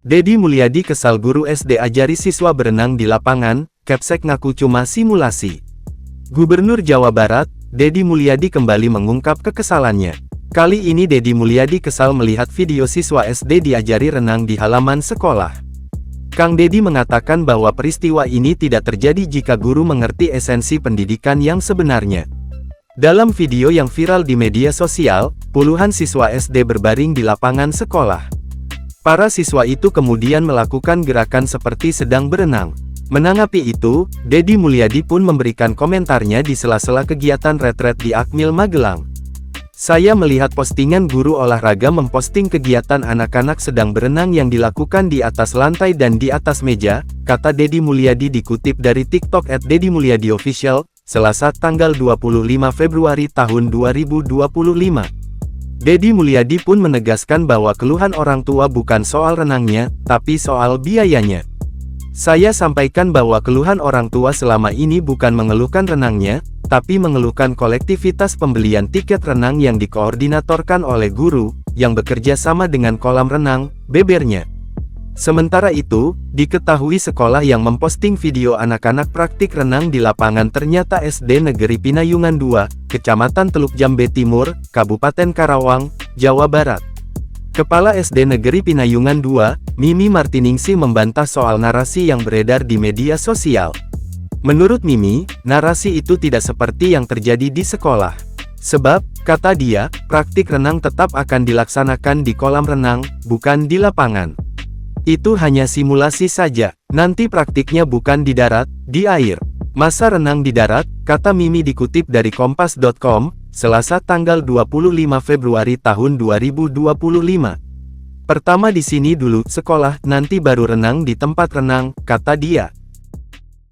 Dedi Mulyadi kesal guru SD ajari siswa berenang di lapangan, Kepsek ngaku cuma simulasi. Gubernur Jawa Barat, Dedi Mulyadi kembali mengungkap kekesalannya. Kali ini Dedi Mulyadi kesal melihat video siswa SD diajari renang di halaman sekolah. Kang Dedi mengatakan bahwa peristiwa ini tidak terjadi jika guru mengerti esensi pendidikan yang sebenarnya. Dalam video yang viral di media sosial, puluhan siswa SD berbaring di lapangan sekolah. Para siswa itu kemudian melakukan gerakan seperti sedang berenang. Menanggapi itu, Dedi Mulyadi pun memberikan komentarnya di sela-sela kegiatan retret di Akmil Magelang. Saya melihat postingan guru olahraga memposting kegiatan anak-anak sedang berenang yang dilakukan di atas lantai dan di atas meja, kata Dedi Mulyadi dikutip dari TikTok @dedimulyadiofficial, Selasa tanggal 25 Februari tahun 2025. Dedi Mulyadi pun menegaskan bahwa keluhan orang tua bukan soal renangnya, tapi soal biayanya. Saya sampaikan bahwa keluhan orang tua selama ini bukan mengeluhkan renangnya, tapi mengeluhkan kolektivitas pembelian tiket renang yang dikoordinatorkan oleh guru, yang bekerja sama dengan kolam renang, bebernya. Sementara itu, diketahui sekolah yang memposting video anak-anak praktik renang di lapangan ternyata SD Negeri Pinayungan 2, Kecamatan Teluk Jambe Timur, Kabupaten Karawang, Jawa Barat. Kepala SD Negeri Pinayungan 2, Mimi Martiningsih membantah soal narasi yang beredar di media sosial. Menurut Mimi, narasi itu tidak seperti yang terjadi di sekolah. Sebab, kata dia, praktik renang tetap akan dilaksanakan di kolam renang, bukan di lapangan. Itu hanya simulasi saja, nanti praktiknya bukan di darat, di air. Masa renang di darat, kata Mimi dikutip dari kompas.com, Selasa tanggal 25 Februari tahun 2025. Pertama di sini dulu, sekolah, nanti baru renang di tempat renang, kata dia.